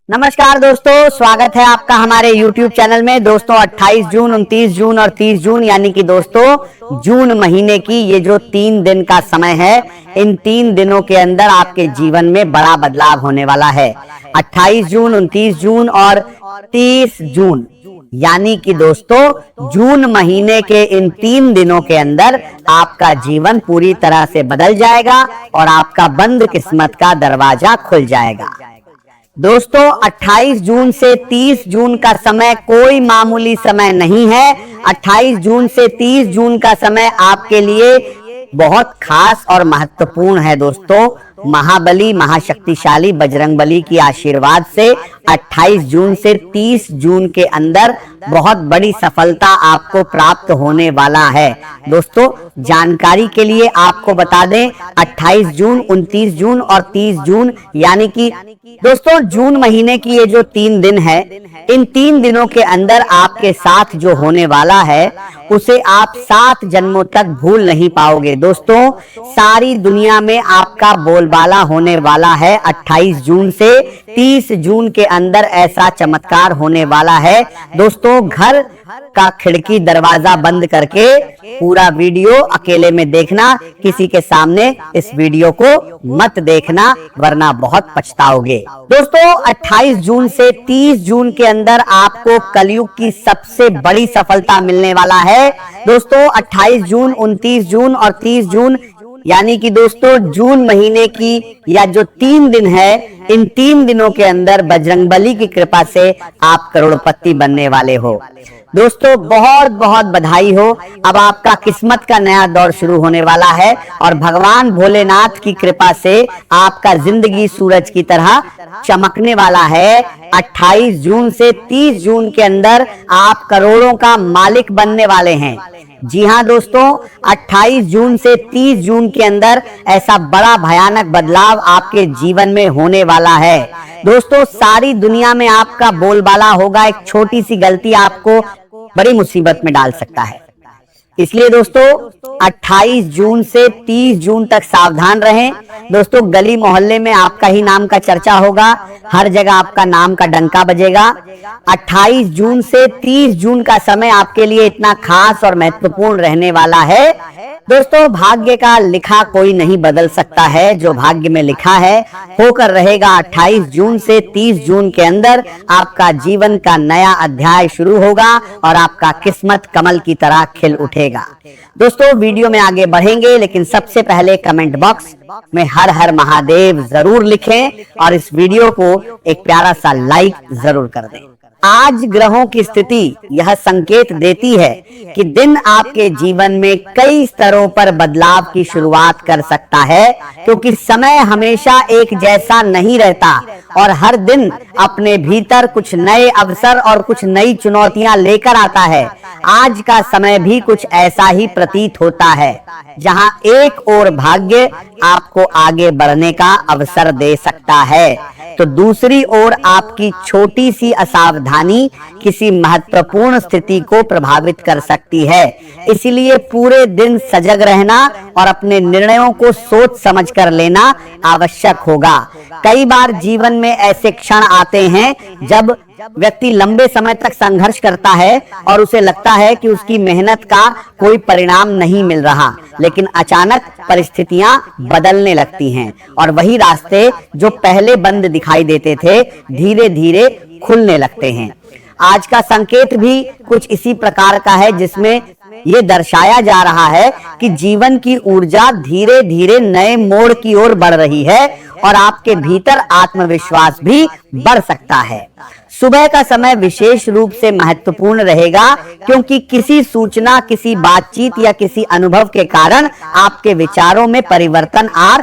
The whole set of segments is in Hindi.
नमस्कार दोस्तों, स्वागत है आपका हमारे YouTube चैनल में। दोस्तों 28 जून, 29 जून और 30 जून यानी कि दोस्तों जून महीने की ये जो 3 दिन का समय है, इन 3 दिनों के अंदर आपके जीवन में बड़ा बदलाव होने वाला है। 28 जून, 29 जून और 30 जून यानी कि दोस्तों जून महीने के इन 3 दिनों के अंदर आपका जीवन पूरी तरह से बदल जाएगा और आपका बंद किस्मत का दरवाजा खुल जाएगा। दोस्तों 28 जून से 30 जून का समय कोई मामूली समय नहीं है। 28 जून से 30 जून का समय आपके लिए बहुत खास और महत्वपूर्ण है। दोस्तों महाबली महाशक्तिशाली बजरंगबली की आशीर्वाद से 28 जून से 30 जून के अंदर बहुत बड़ी सफलता आपको प्राप्त होने वाला है। दोस्तों जानकारी के लिए आपको बता दें, 28 जून, 29 जून और 30 जून यानी कि दोस्तों जून महीने की ये जो 3 दिन है, इन 3 दिनों के अंदर आपके साथ जो होने वाला है उसे आप 7 जन्मों तक भूल नहीं पाओगे। दोस्तों सारी दुनिया में आपका बोलबाला होने वाला है। 28 जून से 30 जून के अंदर ऐसा चमत्कार होने वाला है। दोस्तों घर का खिड़की दरवाजा बंद करके पूरा वीडियो अकेले में देखना, किसी के सामने इस वीडियो को मत देखना वरना बहुत पछताओगे। दोस्तों 28 जून से 30 जून के अंदर आपको कलयुग की सबसे बड़ी सफलता मिलने वाला है। दोस्तों 28 जून, 29 जून और 30 जून यानी कि दोस्तों जून महीने की या जो 3 दिन है, इन 3 दिनों के अंदर बजरंगबली की कृपा से आप करोड़पति बनने वाले हो। दोस्तों बहुत बहुत बधाई हो। अब आपका किस्मत का नया दौर शुरू होने वाला है और भगवान भोलेनाथ की कृपा से आपका जिंदगी सूरज की तरह चमकने वाला है। 28 जून से 30 जून के अंदर आप करोड़ों का मालिक बनने वाले हैं। जी हाँ दोस्तों, 28 जून से 30 जून के अंदर ऐसा बड़ा भयानक बदलाव आपके जीवन में होने वाला है। दोस्तों सारी दुनिया में आपका बोलबाला होगा। एक छोटी सी गलती आपको बड़ी मुसीबत में डाल सकता है। इसलिए दोस्तों 28 जून से 30 जून तक सावधान रहें। दोस्तों गली मोहल्ले में आपका ही नाम का चर्चा होगा, हर जगह आपका नाम का डंका बजेगा। 28 जून से 30 जून का समय आपके लिए इतना खास और महत्वपूर्ण रहने वाला है। दोस्तों भाग्य का लिखा कोई नहीं बदल सकता है, जो भाग्य में लिखा है होकर रहेगा। 28 जून से 30 जून के अंदर आपका जीवन का नया अध्याय शुरू होगा और आपका किस्मत कमल की तरह खिल उठेगा। दोस्तों वीडियो में आगे बढ़ेंगे, लेकिन सबसे पहले कमेंट बॉक्स में हर हर महादेव जरूर लिखें और इस वीडियो को एक प्यारा सा लाइक जरूर कर दें। आज ग्रहों की स्थिति यह संकेत देती है कि दिन आपके जीवन में कई स्तरों पर बदलाव की शुरुआत कर सकता है, क्योंकि समय हमेशा एक जैसा नहीं रहता और हर दिन अपने भीतर कुछ नए अवसर और कुछ नई चुनौतियां लेकर आता है। आज का समय भी कुछ ऐसा ही प्रतीत होता है, जहां एक और भाग्य आपको आगे बढ़ने का अवसर दे सकता है, तो दूसरी ओर आपकी छोटी सी असावधानी किसी महत्वपूर्ण स्थिति को प्रभावित कर सकती है। इसलिए पूरे दिन सजग रहना और अपने निर्णयों को सोच समझ कर लेना आवश्यक होगा। कई बार जीवन में ऐसे क्षण आते हैं जब व्यक्ति लंबे समय तक संघर्ष करता है और उसे लगता है कि उसकी मेहनत का कोई परिणाम नहीं मिल रहा, लेकिन अचानक परिस्थितियां बदलने लगती हैं और वही रास्ते जो पहले बंद दिखाई देते थे धीरे धीरे खुलने लगते हैं। आज का संकेत भी कुछ इसी प्रकार का है, जिसमें ये दर्शाया जा रहा है कि जीवन की ऊर्जा धीरे धीरे नए मोड़ की ओर बढ़ रही है और आपके भीतर आत्मविश्वास भी बढ़ सकता है। सुबह का समय विशेष रूप से महत्वपूर्ण रहेगा, क्योंकि किसी सूचना, किसी बातचीत या किसी अनुभव के कारण आपके विचारों में परिवर्तन आ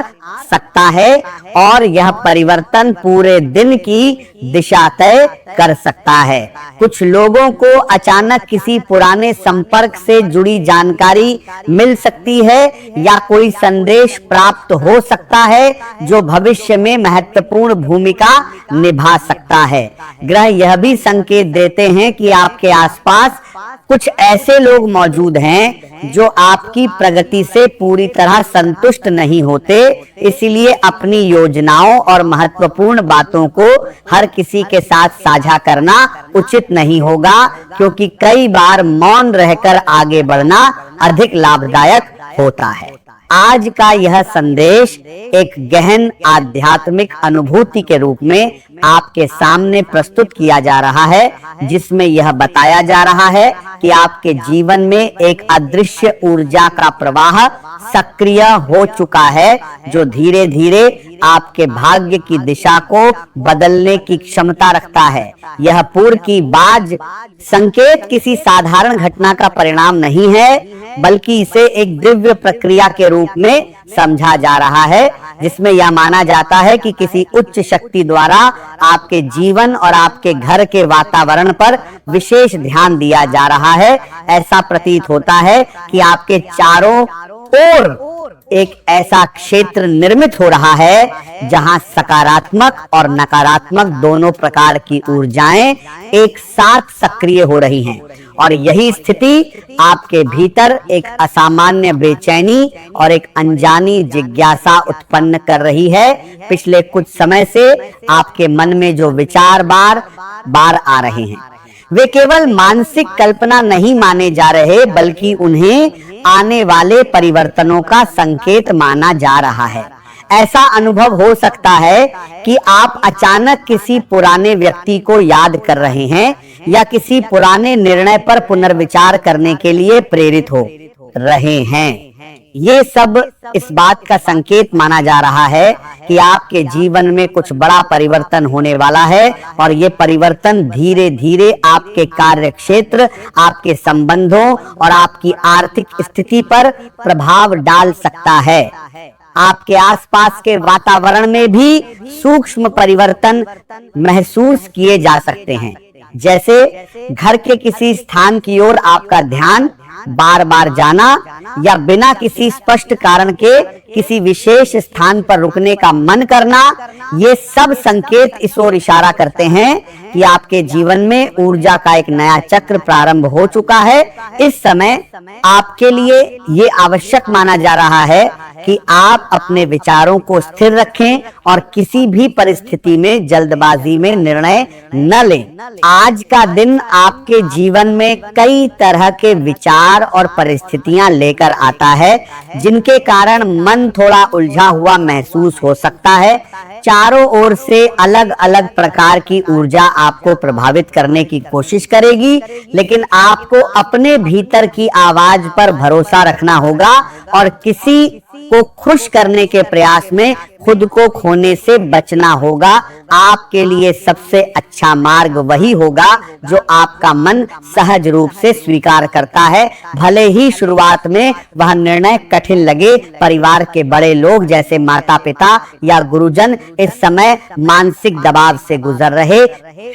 सकता है और यह परिवर्तन पूरे दिन की दिशा तय कर सकता है। कुछ लोगों को अचानक किसी पुराने संपर्क से जुड़ी जानकारी मिल सकती है या कोई संदेश प्राप्त हो सकता है जो भविष्य में महत्वपूर्ण भूमिका निभा सकता है। ग्रह यह भी संकेत देते हैं कि आपके आसपास कुछ ऐसे लोग मौजूद हैं जो आपकी प्रगति से पूरी तरह संतुष्ट नहीं होते। इसलिए अपनी योजनाओं और महत्वपूर्ण बातों को हर किसी के साथ साझा करना उचित नहीं होगा, क्योंकि कई बार मौन रहकर आगे बढ़ना अधिक लाभदायक होता है। आज का यह संदेश एक गहन आध्यात्मिक अनुभूति के रूप में आपके सामने प्रस्तुत किया जा रहा है, जिसमें यह बताया जा रहा है कि आपके जीवन में एक अदृश्य ऊर्जा का प्रवाह सक्रिय हो चुका है, जो धीरे धीरे आपके भाग्य की दिशा को बदलने की क्षमता रखता है। यह पूर्व की बाज संकेत किसी साधारण घटना का परिणाम नहीं है, बल्कि इसे एक दिव्य प्रक्रिया के रूप में समझा जा रहा है, जिसमें यह माना जाता है कि किसी उच्च शक्ति द्वारा आपके जीवन और आपके घर के वातावरण पर विशेष ध्यान दिया जा रहा है। ऐसा प्रतीत होता है कि आपके चारों ओर एक ऐसा क्षेत्र निर्मित हो रहा है जहां सकारात्मक और नकारात्मक दोनों प्रकार की ऊर्जाएं एक साथ सक्रिय हो रही हैं, और यही स्थिति आपके भीतर एक असामान्य बेचैनी और एक अनजानी जिज्ञासा उत्पन्न कर रही है। पिछले कुछ समय से आपके मन में जो विचार बार बार आ रहे हैं, वे केवल मानसिक कल्पना नहीं माने जा रहे, बल्कि उन्हें आने वाले परिवर्तनों का संकेत माना जा रहा है। ऐसा अनुभव हो सकता है कि आप अचानक किसी पुराने व्यक्ति को याद कर रहे हैं या किसी पुराने निर्णय पर पुनर्विचार करने के लिए प्रेरित हो रहे हैं। ये सब इस बात का संकेत माना जा रहा है कि आपके जीवन में कुछ बड़ा परिवर्तन होने वाला है, और ये परिवर्तन धीरे धीरे आपके कार्य क्षेत्र, आपके संबंधों और आपकी आर्थिक स्थिति पर प्रभाव डाल सकता है। आपके आसपास के वातावरण में भी सूक्ष्म परिवर्तन महसूस किए जा सकते हैं, जैसे घर के किसी स्थान की ओर आपका ध्यान बार बार जाना या बिना किसी स्पष्ट कारण के किसी विशेष स्थान पर रुकने का मन करना। ये सब संकेत इस ओर इशारा करते हैं कि आपके जीवन में ऊर्जा का एक नया चक्र प्रारंभ हो चुका है। इस समय आपके लिए ये आवश्यक माना जा रहा है कि आप अपने विचारों को स्थिर रखें और किसी भी परिस्थिति में जल्दबाजी में निर्णय न लें। आज का दिन आपके जीवन में कई तरह के विचार और परिस्थितियां लेकर आता है, जिनके कारण मन थोड़ा उलझा हुआ महसूस हो सकता है। चारों ओर से अलग अलग प्रकार की ऊर्जा आपको प्रभावित करने की कोशिश करेगी, लेकिन आपको अपने भीतर की आवाज पर भरोसा रखना होगा और किसी को खुश करने के प्रयास में खुद को खोने से बचना होगा। आपके लिए सबसे अच्छा मार्ग वही होगा जो आपका मन सहज रूप से स्वीकार करता है, भले ही शुरुआत में वह निर्णय कठिन लगे। परिवार के बड़े लोग जैसे माता पिता या गुरुजन इस समय मानसिक दबाव से गुजर रहे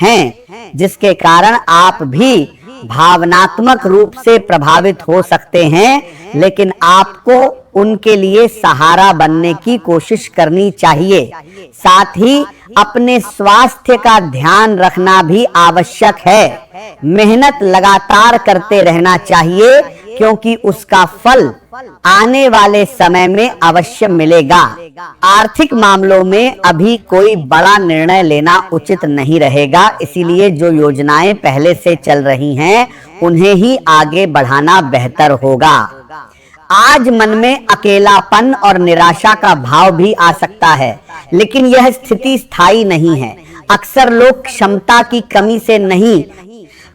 हैं, जिसके कारण आप भी भावनात्मक रूप से प्रभावित हो सकते हैं, लेकिन आपको उनके लिए सहारा बनने की कोशिश करनी चाहिए। साथ ही अपने स्वास्थ्य का ध्यान रखना भी आवश्यक है। मेहनत लगातार करते रहना चाहिए, क्योंकि उसका फल आने वाले समय में अवश्य मिलेगा। आर्थिक मामलों में अभी कोई बड़ा निर्णय लेना उचित नहीं रहेगा, इसीलिए जो योजनाएं पहले से चल रही हैं उन्हें ही आगे बढ़ाना बेहतर होगा। आज मन में अकेलापन और निराशा का भाव भी आ सकता है, लेकिन यह स्थिति स्थायी नहीं है। अक्सर लोग क्षमता की कमी से नहीं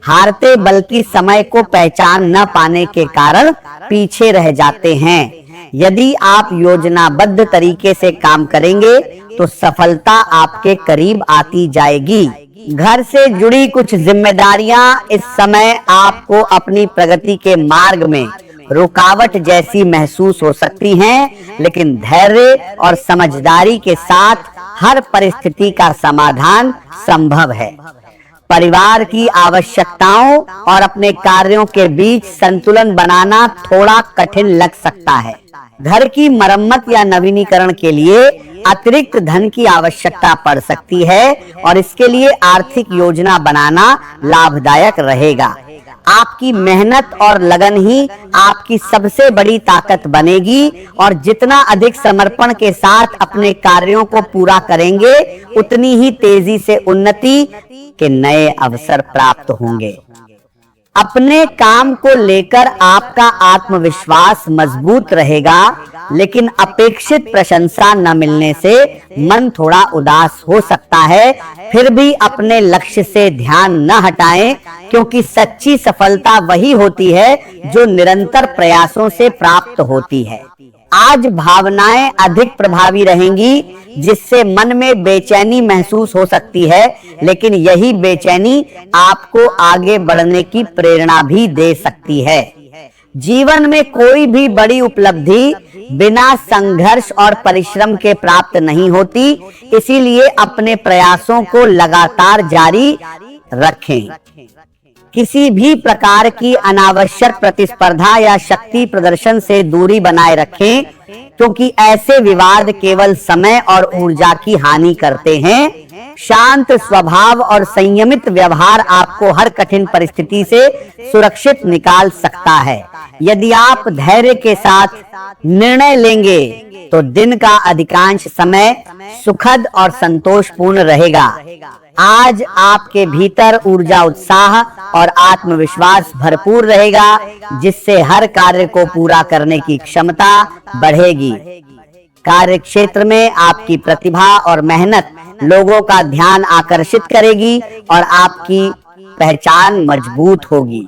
हारते, बल्कि समय को पहचान न पाने के कारण पीछे रह जाते हैं। यदि आप योजनाबद्ध तरीके से काम करेंगे तो सफलता आपके करीब आती जाएगी। घर से जुड़ी कुछ जिम्मेदारियां इस समय आपको अपनी प्रगति के मार्ग में रुकावट जैसी महसूस हो सकती हैं, लेकिन धैर्य और समझदारी के साथ हर परिस्थिति का समाधान संभव है। परिवार की आवश्यकताओं और अपने कार्यों के बीच संतुलन बनाना थोड़ा कठिन लग सकता है। घर की मरम्मत या नवीनीकरण के लिए अतिरिक्त धन की आवश्यकता पड़ सकती है और इसके लिए आर्थिक योजना बनाना लाभदायक रहेगा। आपकी मेहनत और लगन ही आपकी सबसे बड़ी ताकत बनेगी और जितना अधिक समर्पण के साथ अपने कार्यों को पूरा करेंगे उतनी ही तेजी से उन्नति के नए अवसर प्राप्त होंगे। अपने काम को लेकर आपका आत्मविश्वास मजबूत रहेगा, लेकिन अपेक्षित प्रशंसा न मिलने से मन थोड़ा उदास हो सकता है। फिर भी अपने लक्ष्य से ध्यान न हटाएं, क्योंकि सच्ची सफलता वही होती है जो निरंतर प्रयासों से प्राप्त होती है। आज भावनाएं अधिक प्रभावी रहेंगी, जिससे मन में बेचैनी महसूस हो सकती है, लेकिन यही बेचैनी आपको आगे बढ़ने की प्रेरणा भी दे सकती है। जीवन में कोई भी बड़ी उपलब्धि बिना संघर्ष और परिश्रम के प्राप्त नहीं होती, इसीलिए अपने प्रयासों को लगातार जारी रखें। किसी भी प्रकार की अनावश्यक प्रतिस्पर्धा या शक्ति प्रदर्शन से दूरी बनाए रखें, क्योंकि ऐसे विवाद केवल समय और ऊर्जा की हानि करते हैं। शांत स्वभाव और संयमित व्यवहार आपको हर कठिन परिस्थिति से सुरक्षित निकाल सकता है। यदि आप धैर्य के साथ निर्णय लेंगे तो दिन का अधिकांश समय सुखद और संतोषपूर्ण रहेगा। आज आपके भीतर ऊर्जा, उत्साह और आत्मविश्वास भरपूर रहेगा, जिससे हर कार्य को पूरा करने की क्षमता बढ़ेगी। कार्य क्षेत्र में आपकी प्रतिभा और मेहनत लोगों का ध्यान आकर्षित करेगी और आपकी पहचान मजबूत होगी।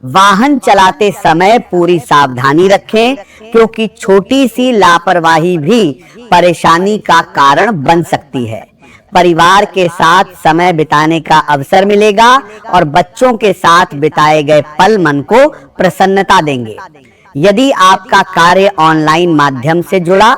वाहन चलाते समय पूरी सावधानी रखें, क्योंकि छोटी सी लापरवाही भी परेशानी का कारण बन सकती है। परिवार के साथ समय बिताने का अवसर मिलेगा और बच्चों के साथ बिताए गए पल मन को प्रसन्नता देंगे। यदि आपका कार्य ऑनलाइन माध्यम से जुड़ा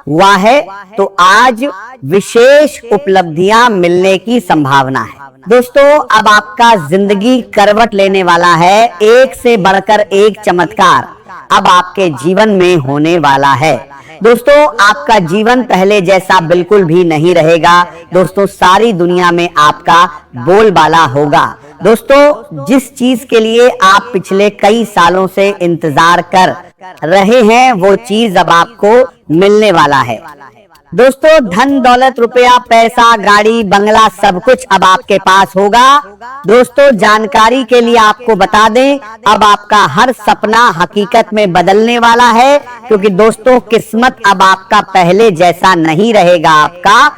हुआ है तो आज विशेष उपलब्धियां मिलने की संभावना है। दोस्तों, अब आपका जिंदगी करवट लेने वाला है। एक से बढ़कर एक चमत्कार अब आपके जीवन में होने वाला है। दोस्तों, आपका जीवन पहले जैसा बिल्कुल भी नहीं रहेगा। दोस्तों, सारी दुनिया में आपका बोलबाला होगा। दोस्तों, जिस चीज के लिए आप पिछले कई सालों से इंतजार कर रहे हैं, वो चीज अब आपको मिलने वाला है। दोस्तों, धन दौलत, रुपया, पैसा, गाड़ी, बंगला सब कुछ अब आपके पास होगा। दोस्तों, जानकारी के लिए आपको बता दें, अब आपका हर सपना हकीकत में बदलने वाला है, क्योंकि दोस्तों किस्मत अब आपका पहले जैसा नहीं रहेगा। आपका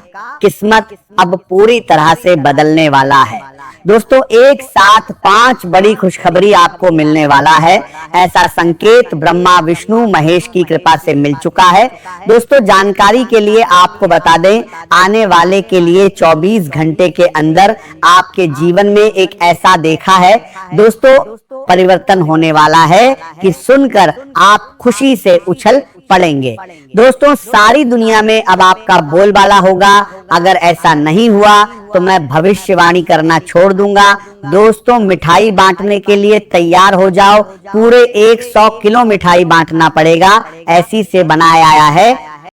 किस्मत अब पूरी तरह से बदलने वाला है। दोस्तों, एक साथ 5 बड़ी खुशखबरी आपको मिलने वाला है, ऐसा संकेत ब्रह्मा, विष्णु, महेश की कृपा से मिल चुका है। दोस्तों, जानकारी के लिए आपको बता दें, आने वाले के लिए 24 घंटे के अंदर आपके जीवन में एक ऐसा देखा है दोस्तों परिवर्तन होने वाला है कि सुनकर आप खुशी से उछल पड़ेंगे। दोस्तों, सारी दुनिया में अब आपका बोलबाला होगा। अगर ऐसा नहीं हुआ तो मैं भविष्यवाणी करना छोड़ दूंगा। दोस्तों, मिठाई बांटने के लिए तैयार हो जाओ। पूरे 100 किलो मिठाई बांटना पड़ेगा, ऐसी से बनाया आया है।